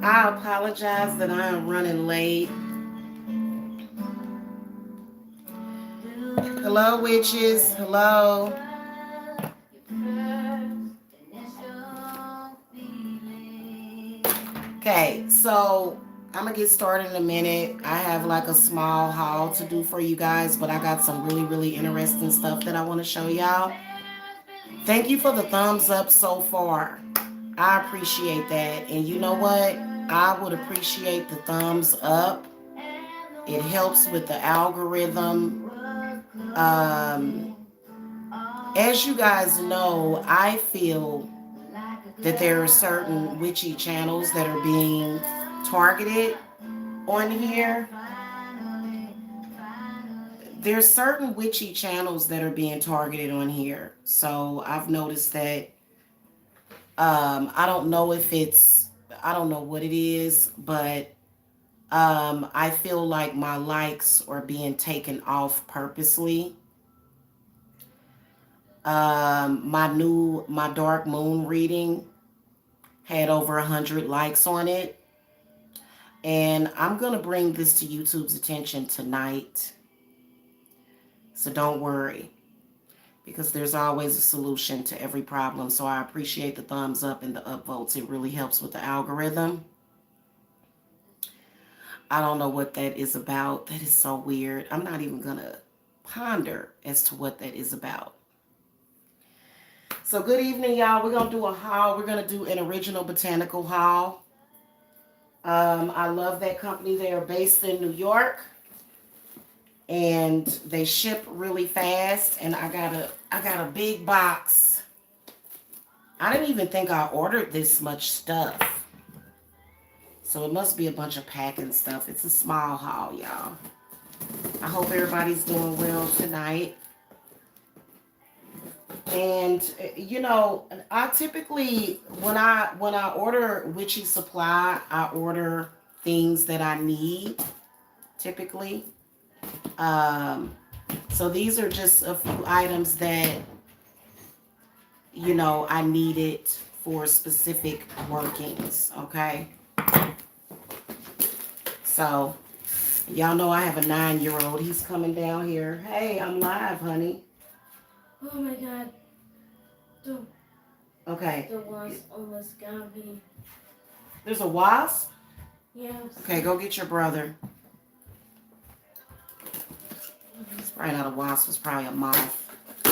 I apologize that I am running late. Hello, witches. Hello. Okay, so I'm gonna get started in a minute. I have like a small haul to do for you guys, but I got some really interesting stuff that I want to show y'all. Thank you for the thumbs up so far. I appreciate that. And you know what? I would appreciate the thumbs up. It helps with the algorithm. As you guys know, I feel that there are certain witchy channels that are being targeted on here. There's certain witchy channels that are being targeted on here. So I've noticed that I don't know if I don't know what it is, but I feel like my likes are being taken off purposely. My dark moon reading had over 100 likes on it. And I'm going to bring this to YouTube's attention tonight. So don't worry, because there's always a solution to every problem. So I appreciate the thumbs up and the upvotes. It really helps with the algorithm. I don't know what that is about. That is so weird. I'm not even going to ponder as to what that is about. So good evening, y'all. We're going to do a haul. We're going to do an original botanical haul. I love that company. They are based in New York. And they ship really fast. And I got a big box. I didn't even think I ordered this much stuff. So it must be a bunch of packing stuff. It's a small haul, y'all. I hope everybody's doing well tonight. And you know, I typically when I order witchy supply, I order things that I need typically. So these are just a few items that, you know, I needed for specific workings, okay? So, y'all know I have a 9-year-old. He's coming down here. Hey, I'm live, honey. Oh my God. Okay. The wasp almost got me. There's a wasp? Yes. Okay, go get your brother. It's probably not a wasp. It's probably a moth. A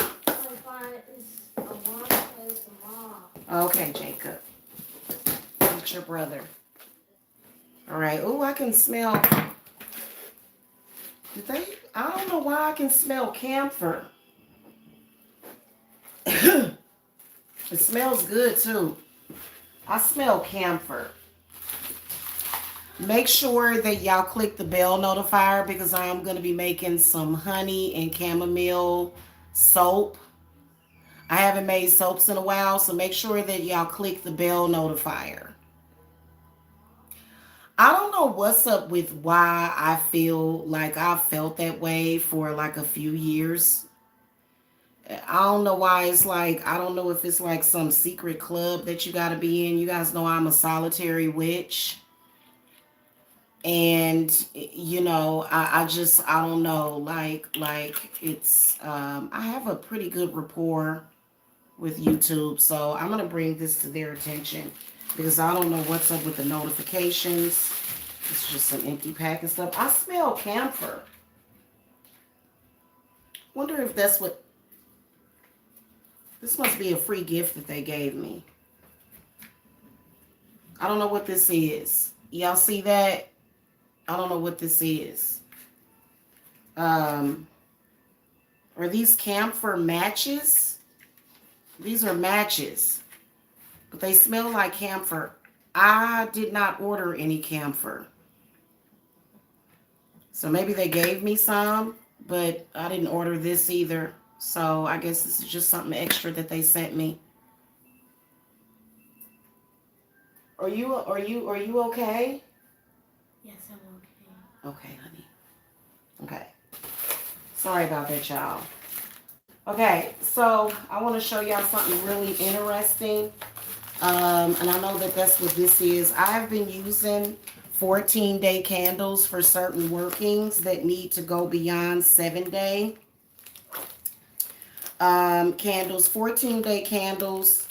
wasp is a moth. Okay, Jacob. Get your brother. All right. Oh, I can smell. I don't know why I can smell camphor. It smells good too. I smell camphor. Make sure that y'all click the bell notifier because I am going to be making some honey and chamomile soap. I haven't made soaps in a while, so make sure that y'all click the bell notifier. I don't know what's up with why I feel like I've felt that way for like a few years. I don't know why it's like, I don't know if it's like some secret club that you got to be in. You guys know I'm a solitary witch. And, you know, I don't know, like it's, I have a pretty good rapport with YouTube. So I'm going to bring this to their attention because I don't know what's up with the notifications. It's just an empty pack and stuff. I smell camphor. Wonder if that's what, this must be a free gift that they gave me. I don't know what this is. Y'all see that? I don't know what this is. Are these camphor matches? These are matches. But they smell like camphor. I did not order any camphor. So maybe they gave me some, but I didn't order this either. So I guess this is just something extra that they sent me. Are you okay? Yes, I'm okay. Okay, honey. Okay. Sorry about that, y'all. Okay, so I want to show y'all something really interesting. And I know that that's what this is. I've been using 14-day candles for certain workings that need to go beyond 7-day candles. 14-day candles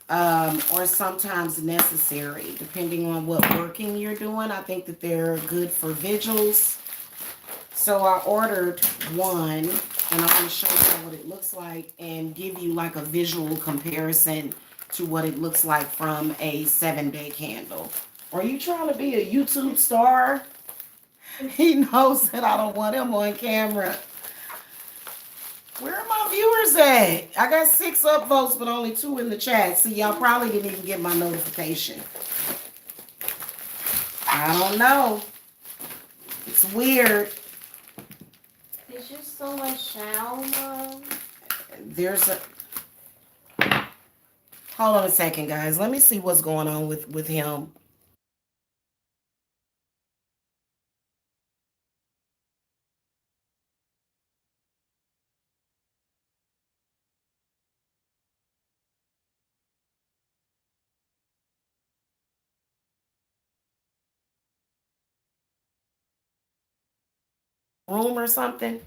are sometimes necessary depending on what working you're doing. I think that they're good for vigils. So I ordered one, and I'm going to show you what it looks like and give you like a visual comparison to what it looks like from a 7-day candle. Are you trying to be a YouTube star? He knows that I don't want him on camera. Where are my viewers at? I got 6 upvotes, but only 2 in the chat. See, y'all probably didn't even get my notification. I don't know. It's weird. It's just so much sound, Mom. There's a... Hold on a second, guys. Let me see what's going on with him. Room or something?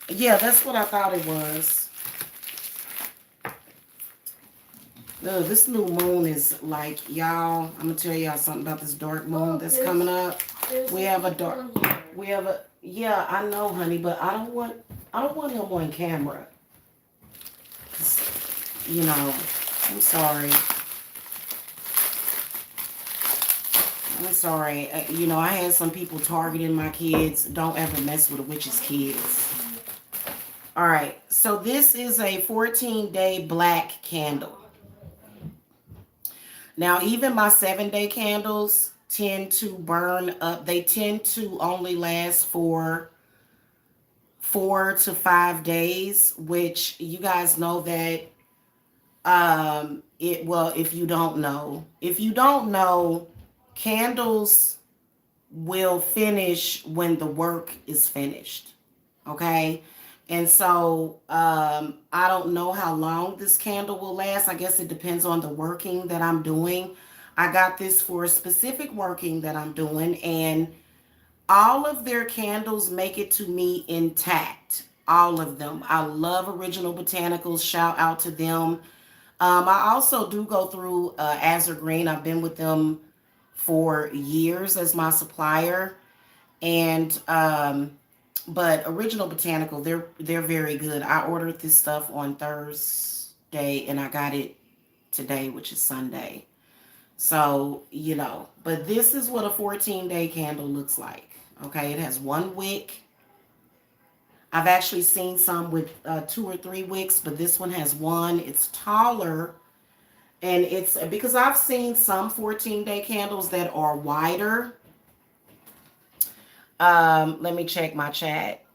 Yeah, that's what I thought it was. No, this new moon is like, y'all, I'm gonna tell y'all something about this dark moon that's coming up. We have a dark, yeah, I know, honey, but I don't want him on camera. You know, I'm sorry. I'm sorry. You know, I had some people targeting my kids. Don't ever mess with a witch's kids. All right, so this is a 14-day black candle. Now, even my 7-day candles tend to burn up. They tend to only last for 4 to 5 days, which you guys know that if you don't know, candles will finish when the work is finished. Okay? And so I don't know how long this candle will last. I guess it depends on the working that I'm doing. I got this for a specific working that I'm doing, and all of their candles make it to me intact. All of them. I love Original Botanicals. Shout out to them. I also do go through Azure Green. I've been with them for years as my supplier. And but Original Botanical, they're very good. I ordered this stuff on Thursday and I got it today, which is Sunday. So, you know, but this is what a 14-day candle looks like. Okay, it has 1 wick. I've actually seen some with 2 or 3 wicks, but this one has 1. It's taller, and it's because I've seen some 14-day candles that are wider. Let me check my chat.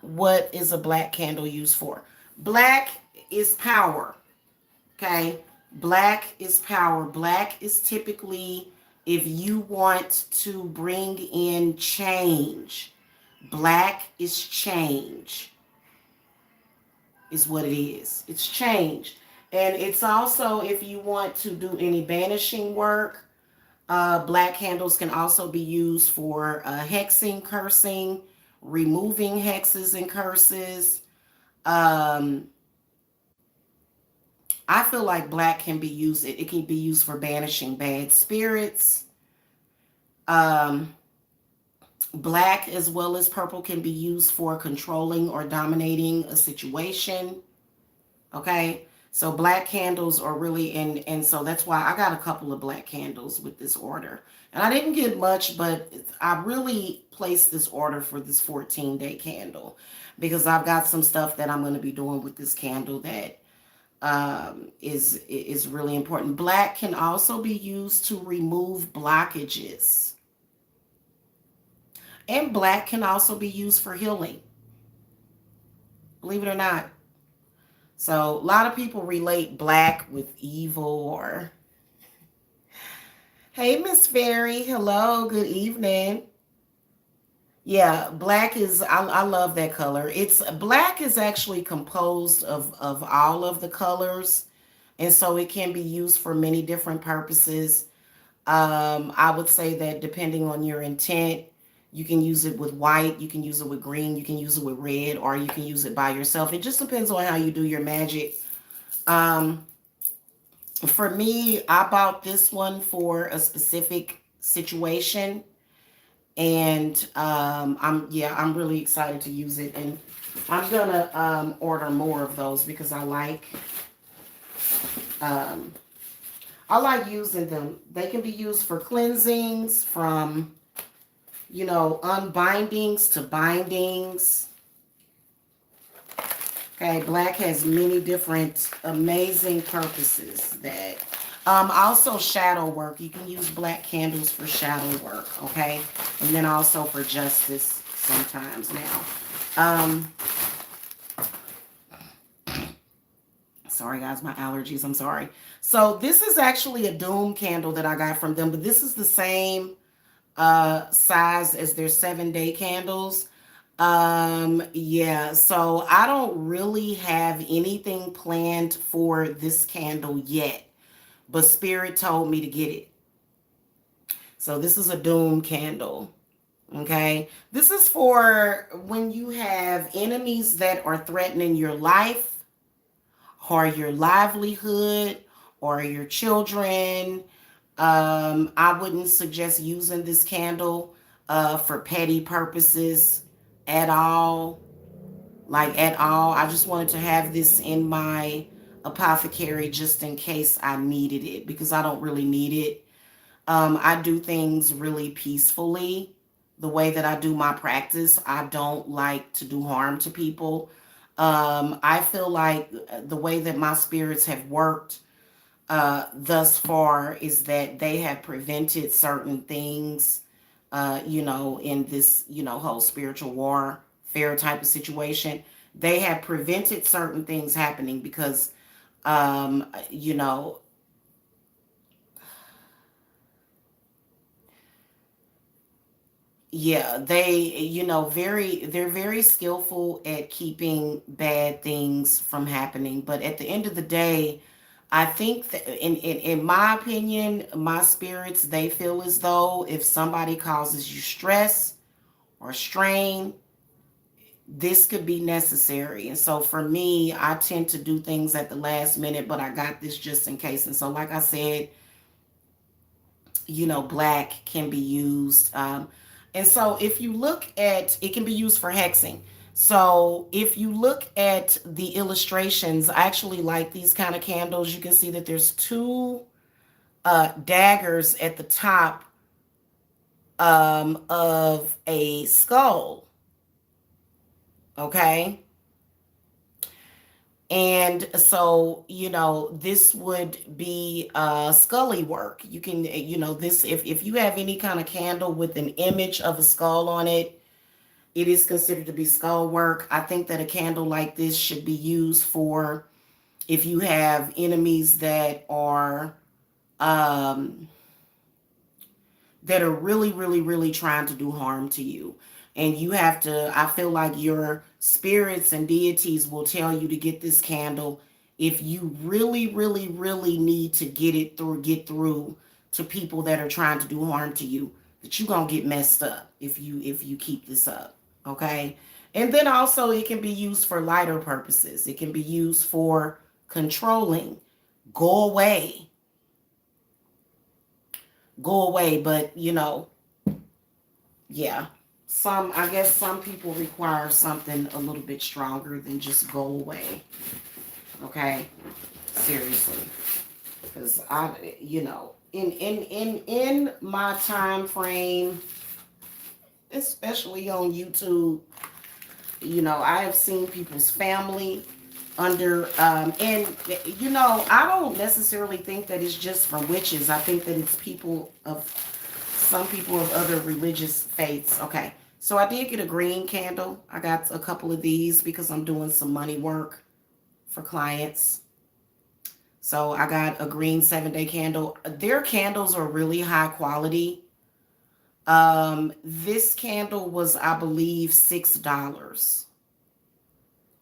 What is a black candle used for? Black is power. Okay, black is power. Black is typically if you want to bring in change. Black is change, is what it is. It's change. And it's also if you want to do any banishing work. Black candles can also be used for hexing, cursing, removing hexes and curses. Um, I feel like black can be used, it can be used for banishing bad spirits. Um, Black as well as purple can be used for controlling or dominating a situation. Okay, so black candles are really and so that's why I got a couple of black candles with this order. And I didn't get much, but I really placed this order for this 14-day candle because I've got some stuff that I'm going to be doing with this candle that is really important. Black can also be used to remove blockages. And black can also be used for healing. Believe it or not. So a lot of people relate black with evil or... Hey, Miss Fairy. Hello. Good evening. Yeah, black is I love that color. It's black is actually composed of all of the colors, and so it can be used for many different purposes. I would say that depending on your intent, you can use it with white, you can use it with green, you can use it with red, or you can use it by yourself. It just depends on how you do your magic. Um, for me, I bought this one for a specific situation, and I'm really excited to use it, and I'm gonna order more of those because um, I like using them. They can be used for cleansings, from unbindings to bindings. Okay, black has many different amazing purposes that also shadow work. You can use black candles for shadow work, okay? And then also for justice sometimes now. Um Sorry guys, my allergies, I'm sorry. So this is actually a doom candle that I got from them, but this is the same size as their 7 day candles. Yeah, so I don't really have anything planned for this candle yet, but Spirit told me to get it. So this is a doom candle. Okay. This is for when you have enemies that are threatening your life or your livelihood or your children. I wouldn't suggest using this candle for petty purposes at all. Like at all. I just wanted to have this in my apothecary just in case I needed it, because I don't really need it. I do things really peacefully. The way that I do my practice, I don't like to do harm to people. I feel like the way that my spirits have worked thus far is that they have prevented certain things, in this, whole spiritual warfare type of situation. They have prevented certain things happening because, um, you know, yeah, they're very skillful at keeping bad things from happening. But at the end of the day, I think that in my opinion, my spirits, they feel as though if somebody causes you stress or strain, this could be necessary. And so for me, I tend to do things at the last minute, but I got this just in case. And so, like I said, black can be used. And so if you look at, it can be used for hexing. So if you look at the illustrations, I actually like these kind of candles. You can see that there's two daggers at the top of a skull. Okay. And so, this would be scully work. You can, this, if you have any kind of candle with an image of a skull on it, it is considered to be skull work. I think that a candle like this should be used for if you have enemies um, that are really, really, really trying to do harm to you. And you have to, I feel like your spirits and deities will tell you to get this candle if you really, really, really need to get through to people that are trying to do harm to you, that you're gonna get messed up if you keep this up. Okay. And then also it can be used for lighter purposes. It can be used for controlling. Go away. Go away. But yeah, I guess some people require something a little bit stronger than just go away. Okay, seriously, because in my time frame, especially on YouTube, I have seen people's family under and I don't necessarily think that it's just for witches. I think that it's some people of other religious faiths. Okay, so I did get a green candle. I got a couple of these because I'm doing some money work for clients. So I got a green 7 day candle. Their candles are really high quality. This candle was, I believe, $6.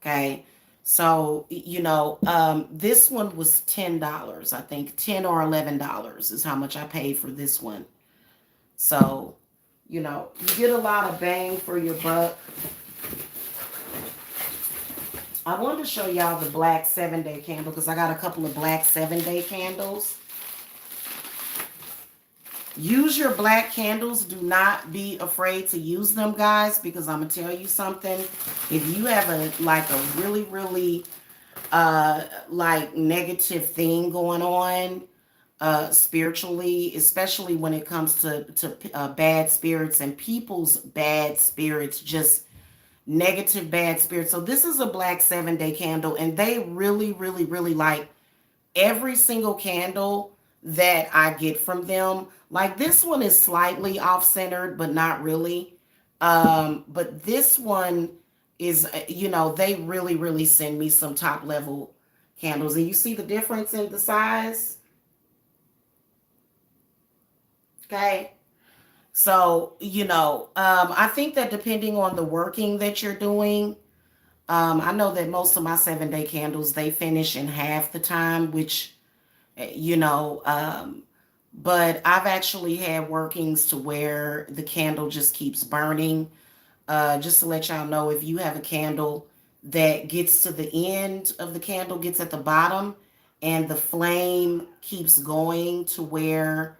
Okay. So, this one was $10. I think 10 or $11 is how much I paid for this one. So, you get a lot of bang for your buck. I wanted to show y'all the black 7-day candle because I got a couple of black 7-day candles. Use your black candles. Do not be afraid to use them, guys, because I'm gonna tell you something. If you have a really, really like negative thing going on spiritually, especially when it comes to bad spirits and people's bad spirits, just negative bad spirits. So this is a black 7-day candle, and they really, really, really like every single candle that I get from them. Like this one is slightly off centered, but not really. But this one is, they really, really send me some top level candles. And you see the difference in the size? Okay. So, I think that depending on the working that you're doing, I know that most of my 7-day candles, they finish in half the time, which you know but I've actually had workings to where the candle just keeps burning. Just to let y'all know, if you have a candle that gets to the end of the candle, gets at the bottom, and the flame keeps going to where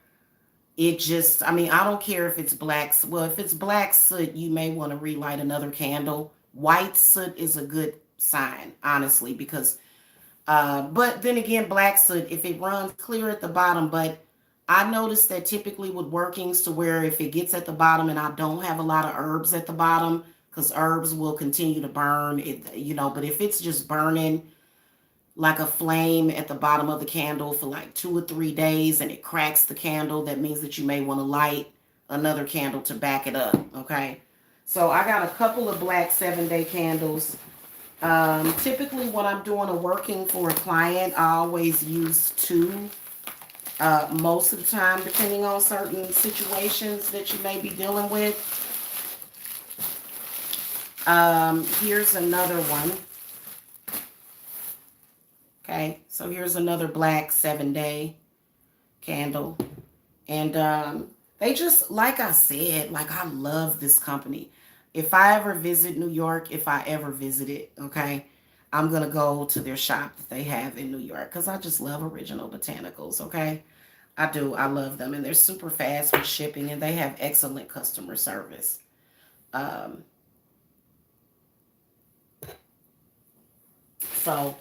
it just, I mean, I don't care if it's black. Well, if it's black soot, you may want to relight another candle. White soot is a good sign, honestly, because but then again, black soot, if it runs clear at the bottom, but I noticed that typically with workings to where if it gets at the bottom and I don't have a lot of herbs at the bottom, because herbs will continue to burn, but if it's just burning like a flame at the bottom of the candle for like 2 or 3 days and it cracks the candle, that means that you may want to light another candle to back it up. Okay. So I got a couple of black 7-day candles. Typically, when I'm doing a working for a client, I always use two. Most of the time, depending on certain situations that you may be dealing with. Here's another one. Okay, so here's another black 7-day candle. And they just, like I said, like I love this company. If I ever visit New York, if I ever visit it, okay, I'm going to go to their shop that they have in New York because I just love Original Botanicals, okay? I do. I love them. And they're super fast with shipping and they have excellent customer service. Um, so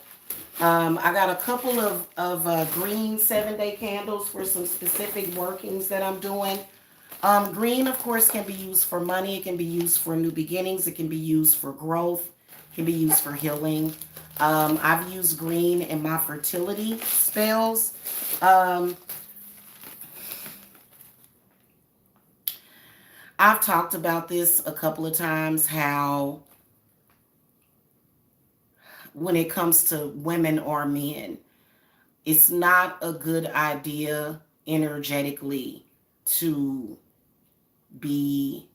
I got a couple of green 7-day candles for some specific workings that I'm doing. Green, of course, can be used for money. It can be used for new beginnings. It can be used for growth. It can be used for healing. I've used green in my fertility spells. Um, I've talked about this a couple of times, how when it comes to women or men, it's not a good idea energetically to be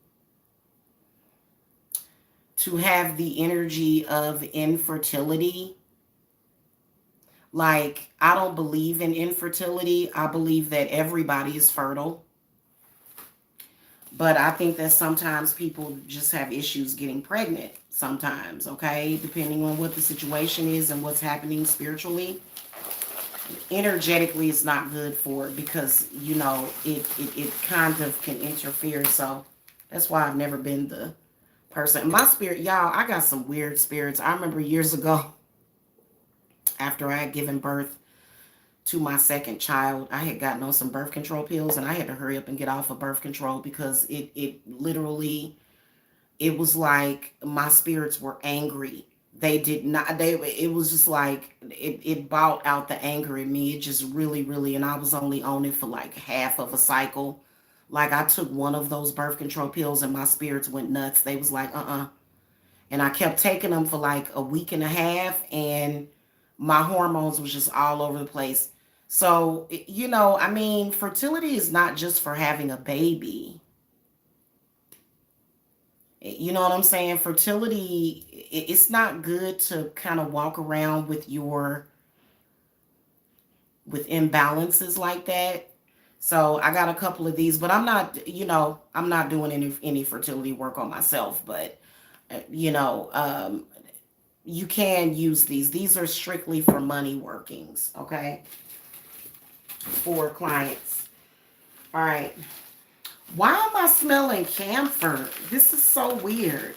to have the energy of infertility. Like, I don't believe in infertility. I believe that everybody is fertile. But I think that sometimes people just have issues getting pregnant sometimes, okay? Depending on what the situation is and what's happening spiritually. Energetically, it's not good for it because, it kind of can interfere. So that's why I've never been the person. My spirit, y'all, I got some weird spirits. I remember years ago, after I had given birth to my second child, I had gotten on some birth control pills and I had to hurry up and get off of birth control because it literally, it was like my spirits were angry. They did not, it was just like, it brought out the anger in me. It just really, really, and I was only on it for like half of a cycle. Like I took one of those birth control pills and my spirits went nuts. They was like, and I kept taking them for like a week and a half, and my hormones was just all over the place. So, I mean, fertility is not just for having a baby. You know what I'm saying? Fertility, it's not good to kind of walk around with imbalances like that. So I got a couple of these, but I'm not, I'm not doing any fertility work on myself, but you know, you can use these. These are strictly for money workings, okay? For clients. All right. Why am I smelling camphor? This is so weird.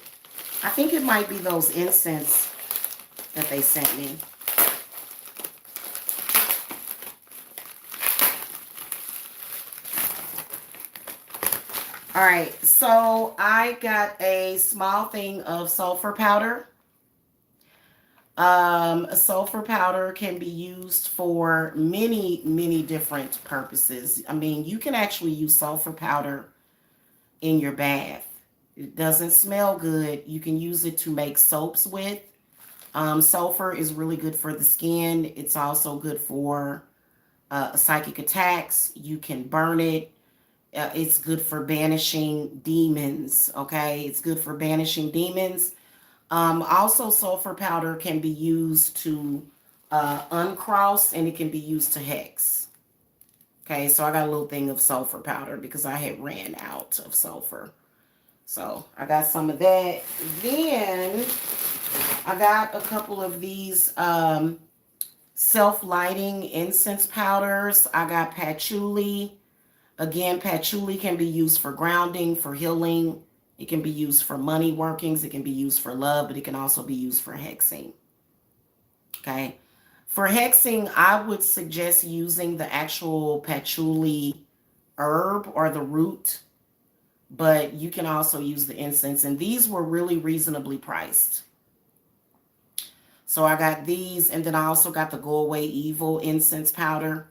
I think it might be those incense that they sent me. All right, so I got a small thing of sulfur powder. Sulfur powder can be used for many, many different purposes. I mean, you can actually use sulfur powder in your bath. It doesn't smell good. You can use it to make soaps with. Sulfur is really good for the skin. It's also good for psychic attacks. You can burn it. It's good for banishing demons. Okay, it's good for banishing demons. Also, sulfur powder can be used to uncross, and it can be used to hex. Okay, so I got a little thing of sulfur powder because I had ran out of sulfur. So I got some of that. Then I got a couple of these self-lighting incense powders. I got patchouli. Again, patchouli can be used for grounding, for healing. It can be used for money workings. It can be used for love, but it can also be used for hexing. Okay. For hexing, I would suggest using the actual patchouli herb or the root, but you can also use the incense. And these were really reasonably priced. So I got these, and then I also got the Go Away Evil incense powder,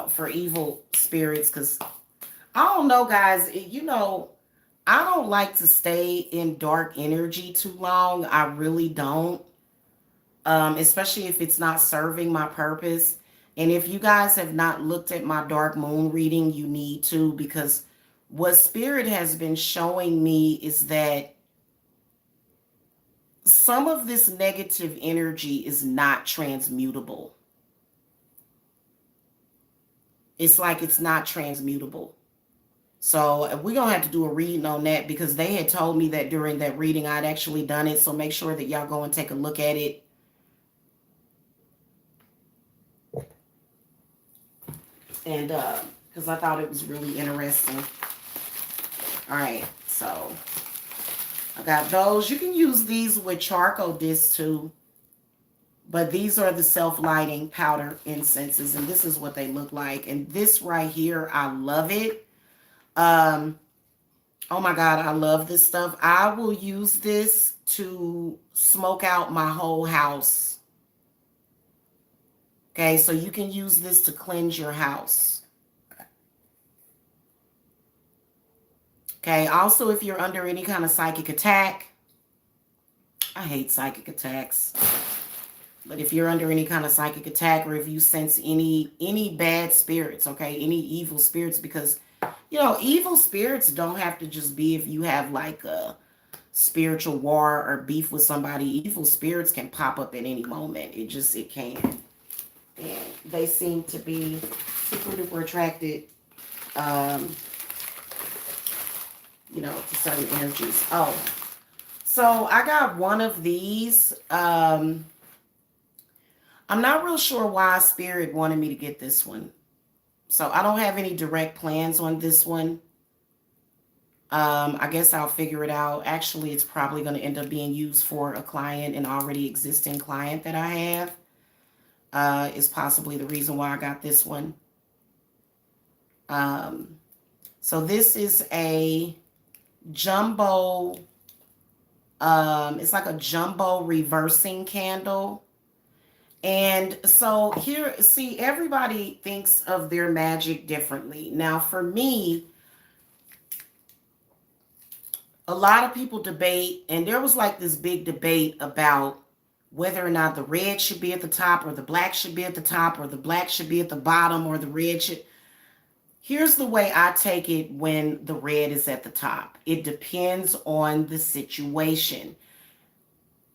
for evil spirits. Because I don't know, guys, I don't like to stay in dark energy too long. I really don't, especially if it's not serving my purpose. And if you guys have not looked at my dark moon reading, you need to, because what spirit has been showing me is that some of this negative energy is not transmutable. It's like it's not transmutable. So we're going to have to do a reading on that, because they had told me that during that reading I'd actually done it. So make sure that y'all go and take a look at it. And because I thought it was really interesting. All right, so I got those. You can use these with charcoal discs too. But these are the self-lighting powder incenses, and this is what they look like. And this right here, I love it. Oh my God, I love this stuff. I will use this to smoke out my whole house. Okay, so you can use this to cleanse your house. Okay, also if you're under any kind of psychic attack, I hate psychic attacks. But if you're under any kind of psychic attack, or if you sense any bad spirits, okay, any evil spirits, because evil spirits don't have to just be if you have like a spiritual war or beef with somebody. Evil spirits can pop up at any moment. It can. And they seem to be super duper attracted, to certain energies. Oh, so I got one of these. I'm not real sure why Spirit wanted me to get this one. So I don't have any direct plans on this one. I guess I'll figure it out. Actually, it's probably going to end up being used for a client, an already existing client that I have. Is possibly the reason why I got this one. So this is a jumbo, it's like a jumbo reversing candle. And so here, see, everybody thinks of their magic differently. Now, for me, a lot of people debate, and there was like this big debate about whether or not the red should be at the top, or the black should be at the top, or the black should be at the bottom, or the red should. Here's the way I take it when the red is at the top. It depends on the situation.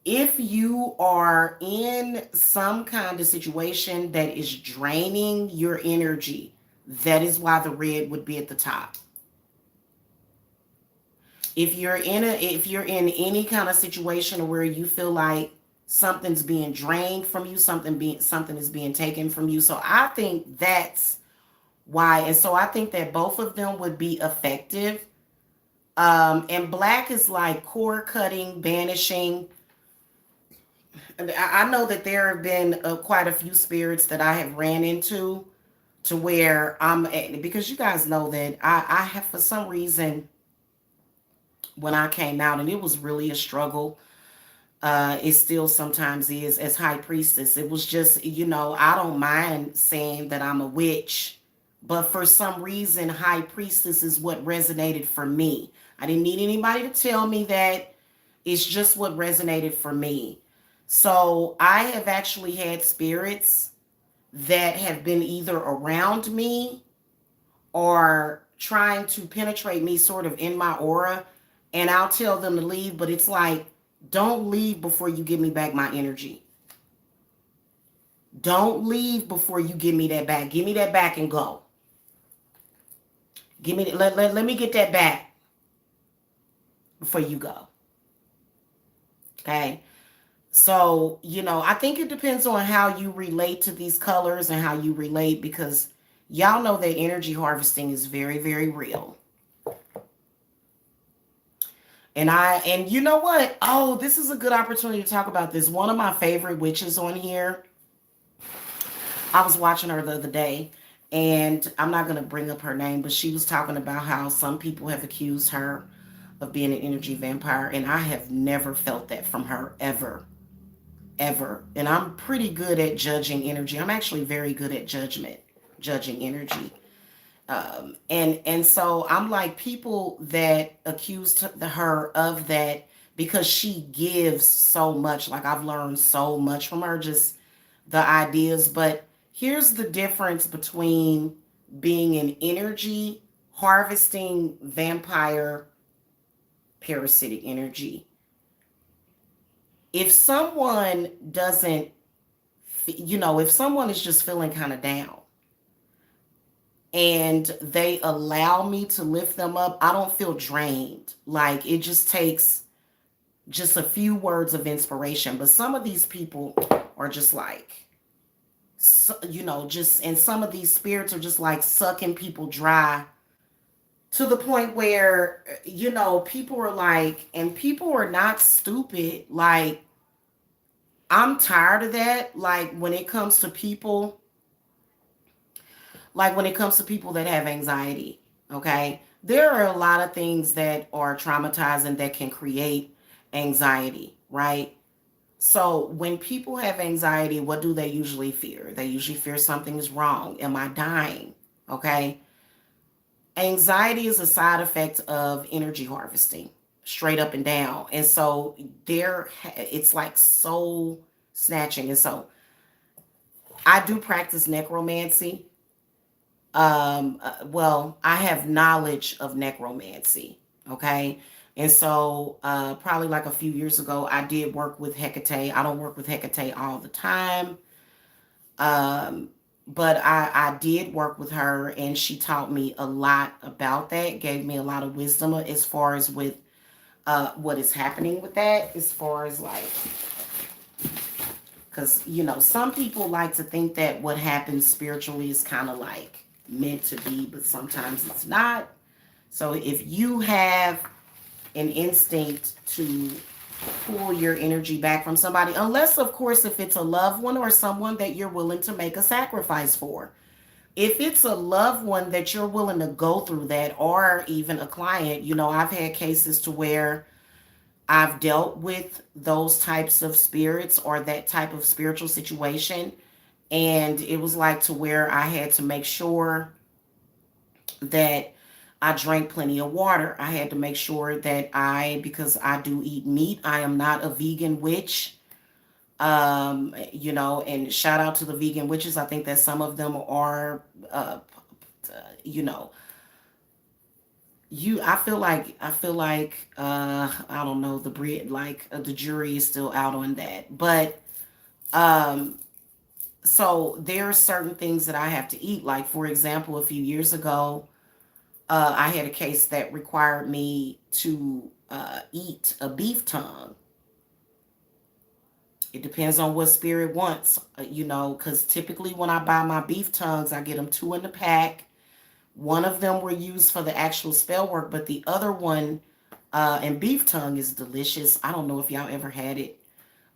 If you are in some kind of situation that is draining your energy, that is why the red would be at the top. If you're in any kind of situation where you feel like something's being drained from you, something is being taken from you. So I think that's why. And so I think that both of them would be effective. And black is like core cutting, banishing. And I know that there have been quite a few spirits that I have ran into to where because you guys know that I have, for some reason, when I came out, and it was really a struggle. It still sometimes is, as high priestess. It was just, I don't mind saying that I'm a witch, but for some reason, high priestess is what resonated for me. I didn't need anybody to tell me that. It's just what resonated for me. So I have actually had spirits that have been either around me or trying to penetrate me sort of in my aura, and I'll tell them to leave, but it's like, don't leave before you give me back my energy. Don't leave before you give me that back. Give me that back and go. Let me get that back before you go. Okay? So, I think it depends on how you relate to these colors and how you relate, because y'all know that energy harvesting is very, very real. And you know what? Oh, this is a good opportunity to talk about this. One of my favorite witches on here, I was watching her the other day, and I'm not going to bring up her name, but she was talking about how some people have accused her of being an energy vampire, and I have never felt that from her ever, ever. And I'm pretty good at judging energy. I'm actually very good at judging energy. And so I'm like, people that accused her of that, because she gives so much. Like, I've learned so much from her, just the ideas. But here's the difference between being an energy harvesting vampire, parasitic energy. If someone doesn't, if someone is just feeling kind of down, and they allow me to lift them up, I don't feel drained. Like, it just takes just a few words of inspiration. But some of these people are just like, and some of these spirits are just like sucking people dry, to the point where, people are like, and people are not stupid. Like, I'm tired of that. Like when it comes to people that have anxiety, okay? There are a lot of things that are traumatizing that can create anxiety, right? So when people have anxiety, what do they usually fear? They usually fear something is wrong. Am I dying? Okay? Anxiety is a side effect of energy harvesting, straight up and down. And so it's like soul snatching. And so I do practice necromancy. Well, I have knowledge of necromancy. Okay. And so, probably like a few years ago, I did work with Hecate. I don't work with Hecate all the time. Um, but I did work with her, and she taught me a lot about that, gave me a lot of wisdom as far as with, what is happening with that, as far as like, because, some people like to think that what happens spiritually is kind of like meant to be, but sometimes it's not. So if you have an instinct to pull your energy back from somebody, unless, of course, if it's a loved one or someone that you're willing to make a sacrifice for. If it's a loved one that you're willing to go through that, or even a client, I've had cases to where I've dealt with those types of spirits or that type of spiritual situation. And it was like to where I had to make sure that I drank plenty of water. I had to make sure that because I do eat meat, I am not a vegan witch. And shout out to the vegan witches. I think that some of them are you know, I don't know, the jury is still out on that. But um so there are certain things that I have to eat. Like, for example, a few years ago, I had a case that required me to eat a beef tongue. It depends on what spirit wants, because typically when I buy my beef tongues, I get them two in the pack. One of them were used for the actual spell work, but the other one, and beef tongue is delicious. I don't know if y'all ever had it,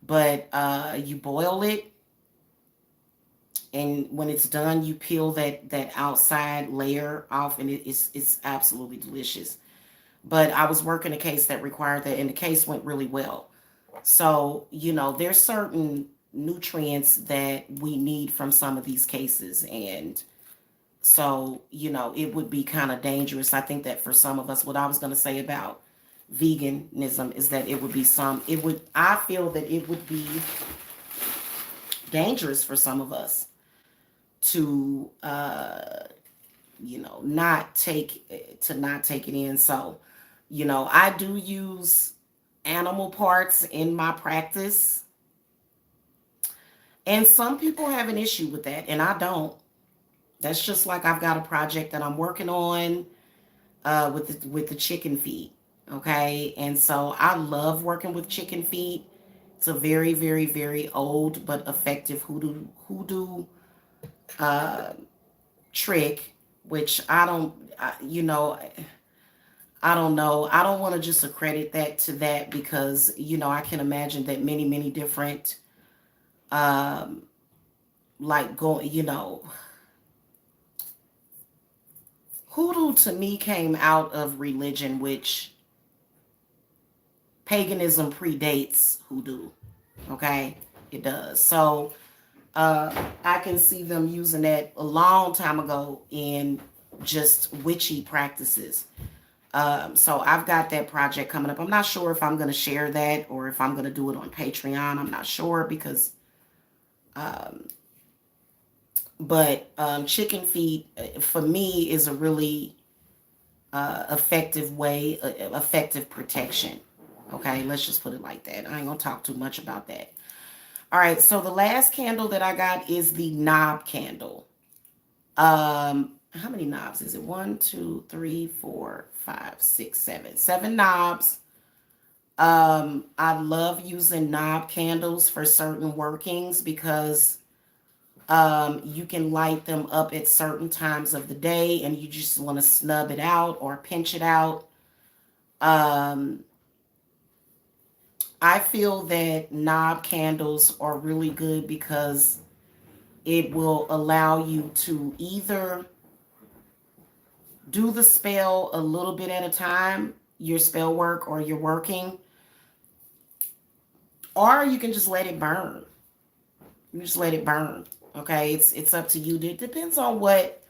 but you boil it, and when it's done, you peel that outside layer off, and it's absolutely delicious. But I was working a case that required that, and the case went really well. So, there's certain nutrients that we need from some of these cases. And so, it would be kind of dangerous. I think that for some of us, what I was going to say about veganism is that I feel that it would be dangerous for some of us to, not take it in. So, I do use animal parts in my practice, and some people have an issue with that, and I don't. That's just like I've got a project that I'm working on with the chicken feet. Okay, and so I love working with chicken feet. It's a very, very, very old but effective hoodoo uh, trick, which I don't know. I don't want to just accredit that to that because I can imagine that many, many different um, like going, hoodoo to me came out of religion, which paganism predates hoodoo. Okay, it does. So I can see them using that a long time ago in just witchy practices. So I've got that project coming up. I'm not sure if I'm going to share that or if I'm going to do it on Patreon. I'm not sure because, um, but chicken feet for me is a really effective protection. Okay, let's just put it like that. I ain't gonna talk too much about that. All right, so the last candle that I got is the knob candle. How many knobs is it? One, two, three, four, five, six, seven. Seven knobs. I love using knob candles for certain workings because you can light them up at certain times of the day and you just want to snub it out or pinch it out. Um, I feel that knob candles are really good because it will allow you to either do the spell a little bit at a time, your spell work or your working, or you can just let it burn. You just let it burn. Okay, it's up to you. It depends on what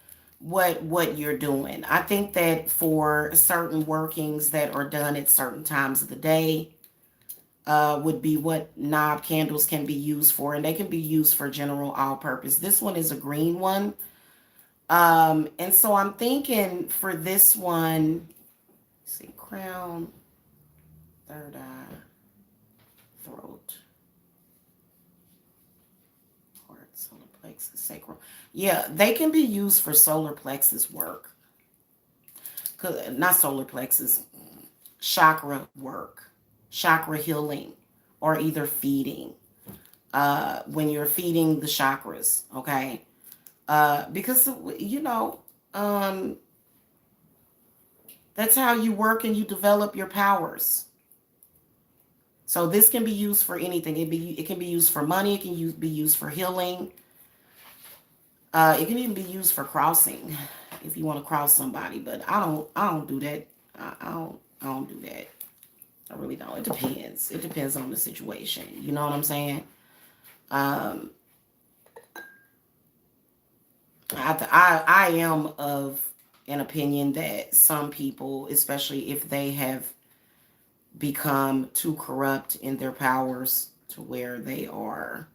you're doing. I think that for certain workings that are done at certain times of the day, would be what knob candles can be used for, and they can be used for general all purpose. This one is a green one. And so I'm thinking for this one, let's see, crown, third eye, throat, heart, solar plexus, sacral. Yeah, they can be used for solar plexus work. Not solar plexus, chakra work, chakra healing, or either feeding. When you're feeding the chakras, okay? Because um, that's how you work and you develop your powers. So this can be used for anything. It can be used for money. It can be used for healing. It can even be used for crossing, if you want to cross somebody. But I don't do that. I don't do that. I really don't. It depends. It depends on the situation. You know what I'm saying? Um, I am of an opinion that some people, especially if they have become too corrupt in their powers to where they are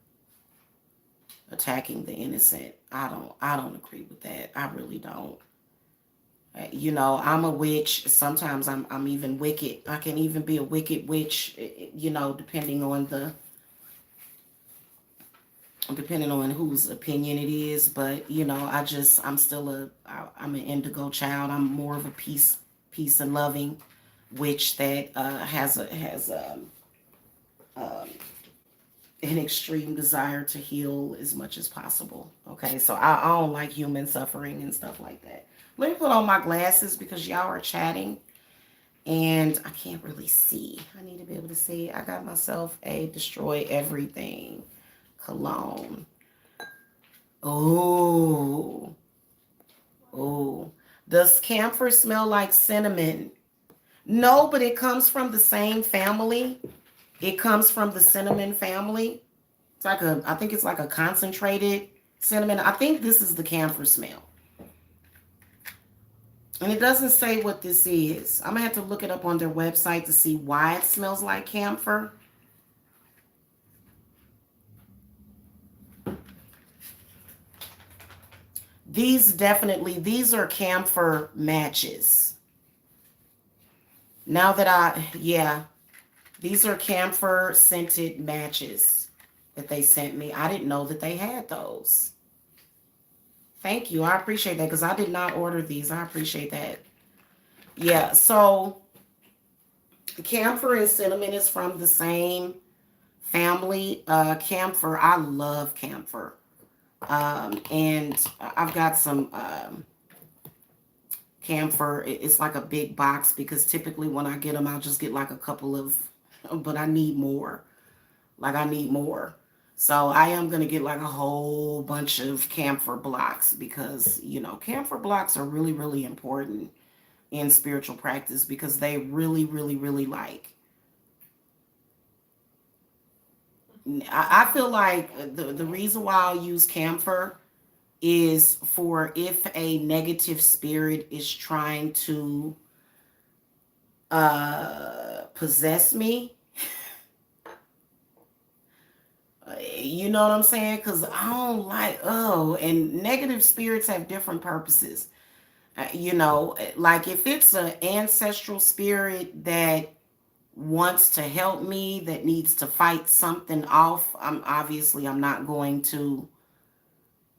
attacking the innocent, I don't agree with that. I really don't. I'm a witch. Sometimes I'm even wicked. I can even be a wicked witch, depending on whose opinion it is. But I'm an indigo child. I'm more of a peace and loving witch that has an extreme desire to heal as much as possible. Okay, so I don't like human suffering and stuff like that. Let me put on my glasses because y'all are chatting and I can't really see. I need to be able to see. I got myself a destroy everything cologne. Oh, oh. Does camphor smell like cinnamon? No, but it comes from the same family. It comes from the cinnamon family. I think it's like a concentrated cinnamon. I think this is the camphor smell. And it doesn't say what this is. I'm going to have to look it up on their website to see why it smells like camphor. These are camphor matches. Yeah, these are camphor scented matches that they sent me. I didn't know that they had those. Thank you. I appreciate that because I did not order these. I appreciate that. Yeah, so camphor and cinnamon is from the same family. Camphor, I love camphor. And I've got some camphor. It's like a big box because typically when I get them, I'll just get like a couple of, but I need more. Like I need more. So I am going to get like a whole bunch of camphor blocks because, camphor blocks are really, really important in spiritual practice because they really, really, really I feel like the reason why I'll use camphor is for if a negative spirit is trying to possess me. You know what I'm saying? Because I don't and negative spirits have different purposes. Like if it's an ancestral spirit that wants to help me, that needs to fight something off, I'm not going to,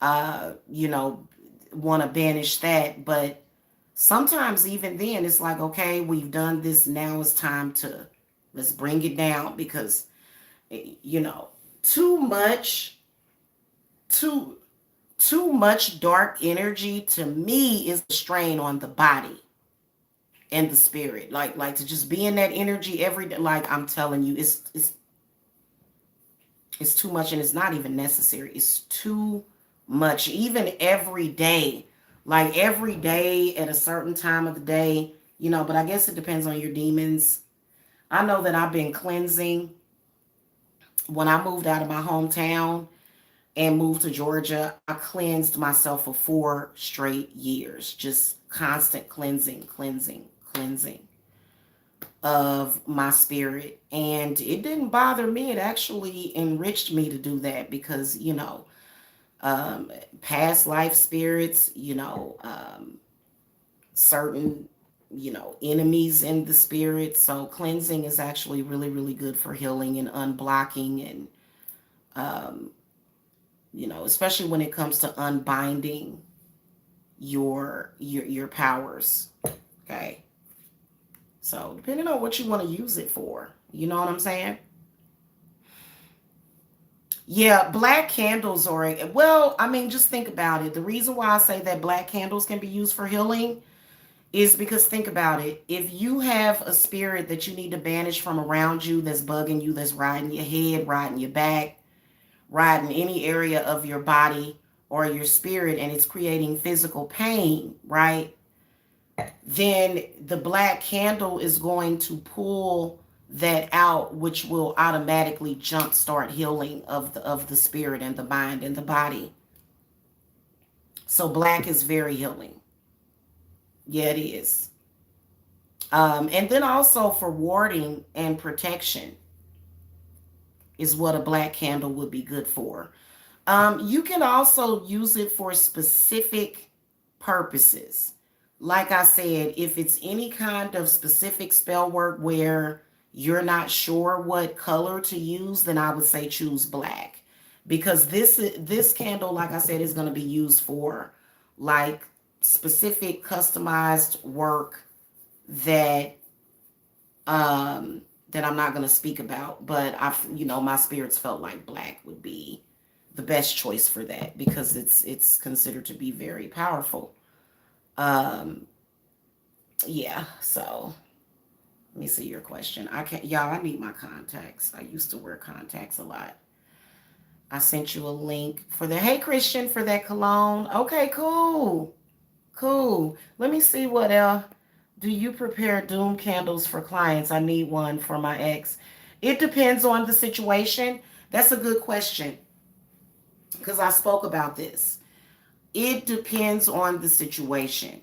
uh, you know, want to banish that. But sometimes even then, it's like, okay, we've done this. Now it's time to let's bring it down because, you know, too much, too too much dark energy to me is a strain on the body and the spirit. Like to just be in that energy every day. Like I'm telling you, it's too much and it's not even necessary. It's too much. Even every day. Like every day at a certain time of the day, but I guess it depends on your demons. I know that I've been cleansing when I moved out of my hometown and moved to Georgia. I cleansed myself for 4 straight years. Just constant cleansing, cleansing, cleansing of my spirit. And it didn't bother me. It actually enriched me to do that because, past life spirits, certain, enemies in the spirit. So cleansing is actually really, really good for healing and unblocking and, um, especially when it comes to unbinding your powers. Okay. So depending on what you want to use it for, you know what I'm saying? Yeah, black candles are, well, I mean, just think about it. The reason why I say that black candles can be used for healing is because think about it. If you have a spirit that you need to banish from around you that's bugging you, that's riding your head, riding your back, riding any area of your body or your spirit, and it's creating physical pain, right? Then the black candle is going to pull that out, which will automatically jumpstart healing of the spirit and the mind and the body. So black is very healing. Yeah, it is. And then also for warding and protection is what a black candle would be good for. You can also use it for specific purposes. like I said, if it's any kind of specific spell work where you're not sure what color to use, then I would say choose black. Because this candle, like I said, is going to be used for like specific customized work that that I'm not going to speak about, but my spirits felt like black would be the best choice for that because it's considered to be very powerful. Um, yeah, so let me see your question. I can't, y'all, I need my contacts. I used to wear contacts a lot. I sent you a link for the, hey, Christian, for that cologne. Okay, cool. Cool. Let me see what else. Do you prepare doom candles for clients? I need one for my ex. It depends on the situation. That's a good question because I spoke about this. It depends on the situation.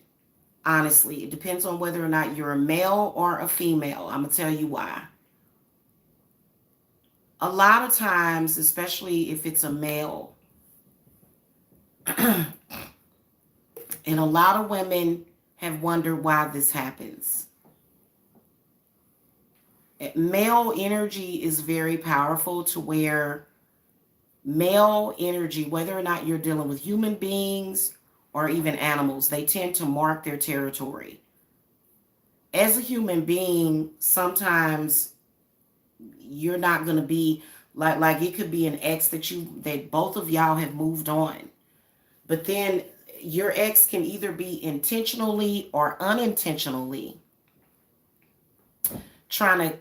Honestly, it depends on whether or not you're a male or a female. I'm going to tell you why. A lot of times, especially if it's a male, and a lot of women have wondered why this happens. Male energy is very powerful to where male energy, whether or not you're dealing with human beings or even animals, they tend to mark their territory. As a human being, sometimes you're not going to be like it could be an ex that both of y'all have moved on. But then your ex can either be intentionally or unintentionally trying to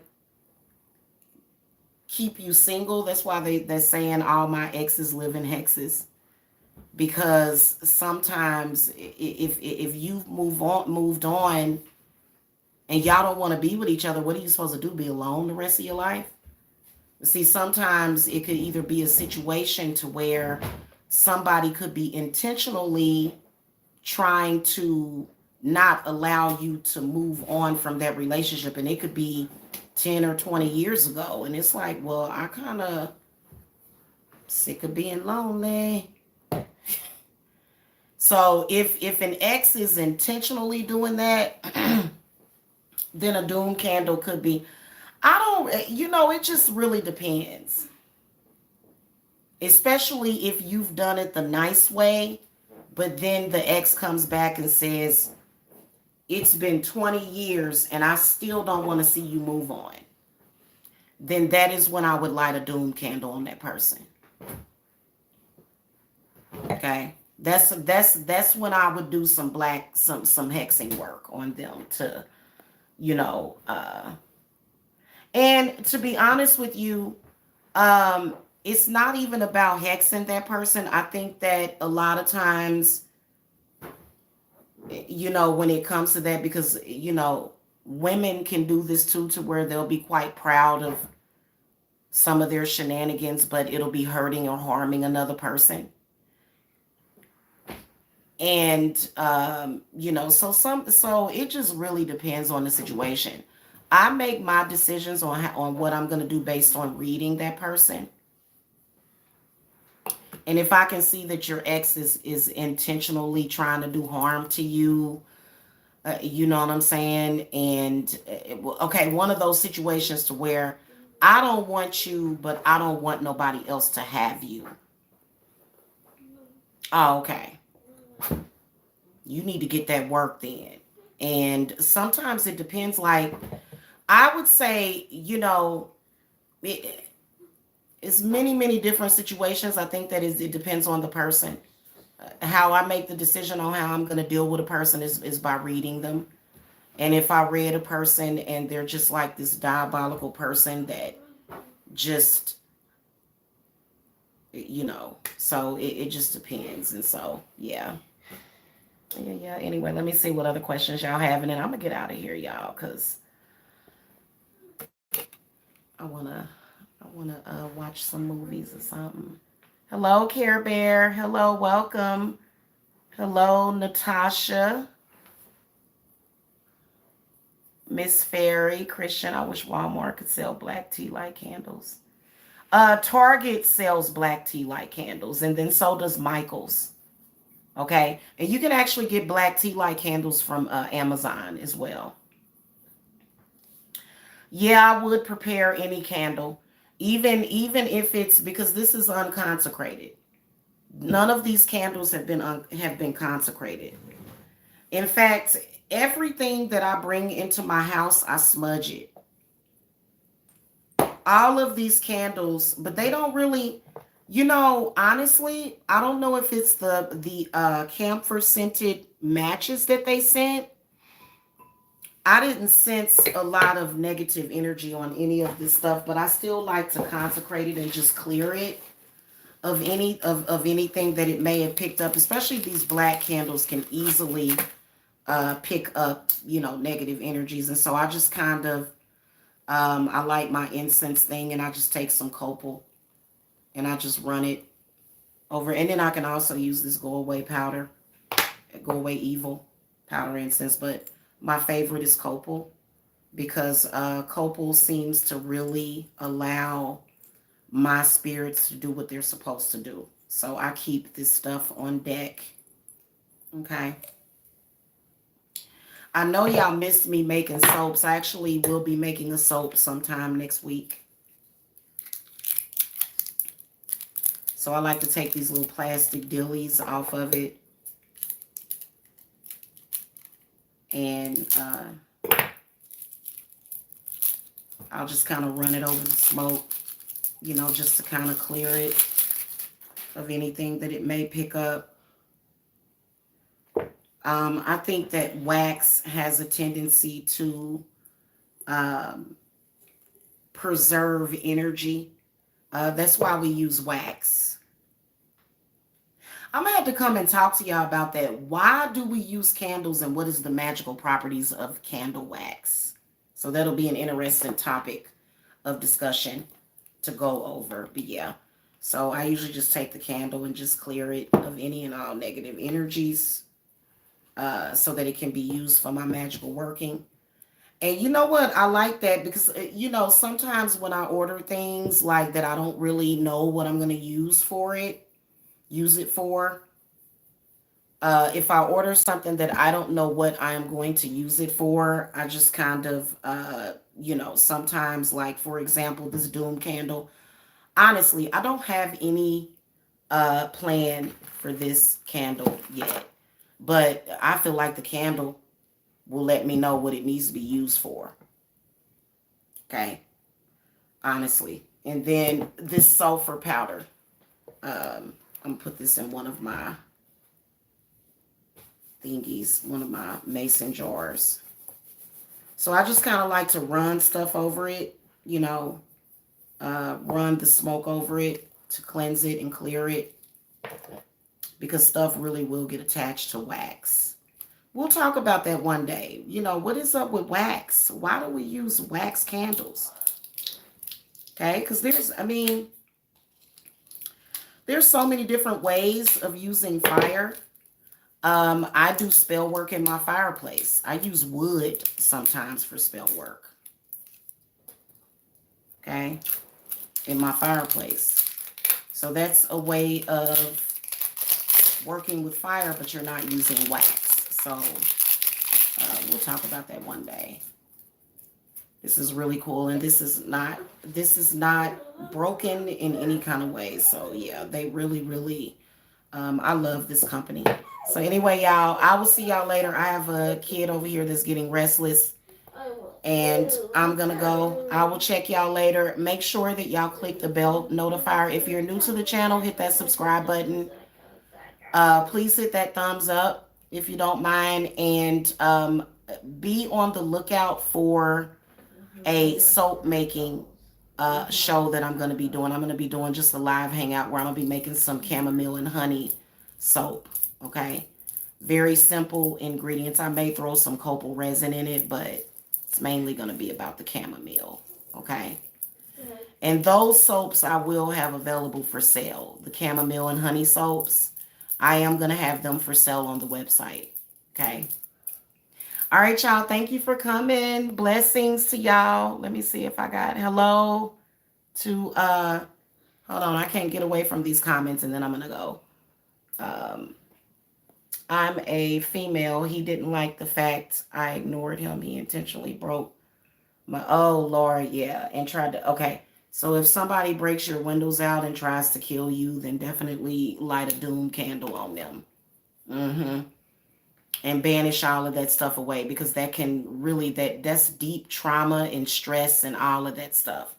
keep you single. That's why they're saying all my exes live in hexes. Because sometimes if you've moved on and y'all don't want to be with each other, what are you supposed to do? Be alone the rest of your life? See, sometimes it could either be a situation to where somebody could be intentionally trying to not allow you to move on from that relationship, and it could be 10 or 20 years ago, and it's like, well, I kind of sick of being lonely. So if an ex is intentionally doing that, then a doom candle could be, I don't, it just really depends. Especially if you've done it the nice way, but then the ex comes back and says, it's been 20 years and I still don't want to see you move on. Then that is when I would light a doom candle on that person. Okay? That's when I would do some hexing work on them to, you know, and to be honest with you, it's not even about hexing that person. I think that a lot of times, when it comes to that, because, women can do this too, to where they'll be quite proud of some of their shenanigans, but it'll be hurting or harming another person. And, so it just really depends on the situation. I make my decisions on what I'm going to do based on reading that person. And if I can see that your ex is intentionally trying to do harm to you, you know what I'm saying? And okay, one of those situations to where I don't want you, but I don't want nobody else to have you. Oh, okay. You need to get that work then. And sometimes it depends. Like, I would say, it's many different situations. I think that it depends on the person. How I make the decision on how I'm going to deal with a person is by reading them. And if I read a person and they're just like this diabolical person that just, so it just depends. And so, yeah. Yeah. Anyway, let me see what other questions y'all have. And then I'm going to get out of here, y'all, because I wanna watch some movies or something. Hello, Care Bear. Hello, welcome. Hello, Natasha. Miss Fairy, Christian. I wish Walmart could sell black tea light candles. Target sells black tea light candles, and then so does Michael's. Okay. And you can actually get black tea light candles from Amazon as well. Yeah, I would prepare any candle, even if it's because this is unconsecrated. None of these candles have been consecrated. In fact, everything that I bring into my house, I smudge it. All of these candles, but they don't really, honestly, I don't know if it's the camphor scented matches that they sent. I didn't sense a lot of negative energy on any of this stuff, but I still like to consecrate it and just clear it of anything that it may have picked up. Especially these black candles can easily pick up, negative energies. And so I just kind of I light my incense thing and I just take some copal and I just run it over. And then I can also use this go away powder, go away evil powder incense. But my favorite is copal because copal seems to really allow my spirits to do what they're supposed to do. So I keep this stuff on deck. Okay. I know y'all missed me making soaps. I actually will be making a soap sometime next week. So I like to take these little plastic dillies off of it. And I'll just kind of run it over the smoke, just to kind of clear it of anything that it may pick up. I think that wax has a tendency to preserve energy. That's why we use wax. I'm gonna have to come and talk to y'all about that. Why do we use candles and what is the magical properties of candle wax? So that'll be an interesting topic of discussion to go over. But yeah, so I usually just take the candle and just clear it of any and all negative energies so that it can be used for my magical working. And you know what? I like that because, sometimes when I order things like that, I don't really know what I'm going to use it for. If I order something that I don't know what I am going to use it for, I just kind of, sometimes, like, for example, this doom candle. Honestly, I don't have any plan for this candle yet, but I feel like the candle will let me know what it needs to be used for. Okay, honestly. And then this sulfur powder. I'm gonna put this in one of my thingies, one of my mason jars. So I just kind of like to run stuff over it, run the smoke over it to cleanse it and clear it because stuff really will get attached to wax. We'll talk about that one day. What is up with wax? Why do we use wax candles? Okay, because there's so many different ways of using fire. I do spell work in my fireplace. I use wood sometimes for spell work. Okay, in my fireplace. So that's a way of working with fire, but you're not using wax. So we'll talk about that one day. This is really cool, and this is not broken in any kind of way. So yeah, they really, really, I love this company. So anyway, y'all, I will see y'all later. I have a kid over here that's getting restless, and I'm gonna go. I will check y'all later. Make sure that y'all click the bell notifier. If you're new to the channel, hit that subscribe button. Please hit that thumbs up if you don't mind, and be on the lookout for a soap making show that I'm going to be doing. I'm going to be doing just a live hangout where I'm going to be making some chamomile and honey soap. Okay, very simple ingredients. I may throw some copal resin in it, but it's mainly going to be about the chamomile. Okay, and those soaps I will have available for sale. The chamomile and honey soaps, I am going to have them for sale on the website. Okay. All right, y'all. Thank you for coming. Blessings to y'all. Let me see if I got hello to hold on. I can't get away from these comments and then I'm gonna go. I'm a female. He didn't like the fact I ignored him. He intentionally broke my, oh Lord, yeah, and tried to, okay. So if somebody breaks your windows out and tries to kill you, then definitely light a doom candle on them. Mm-hmm. And banish all of that stuff away, because that can really, that's deep trauma and stress and all of that stuff.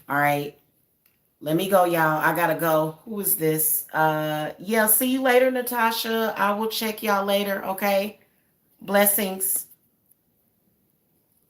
All right. Let me go, y'all. I gotta go. Who is this? Yeah, see you later, Natasha. I will check y'all later, okay? Blessings.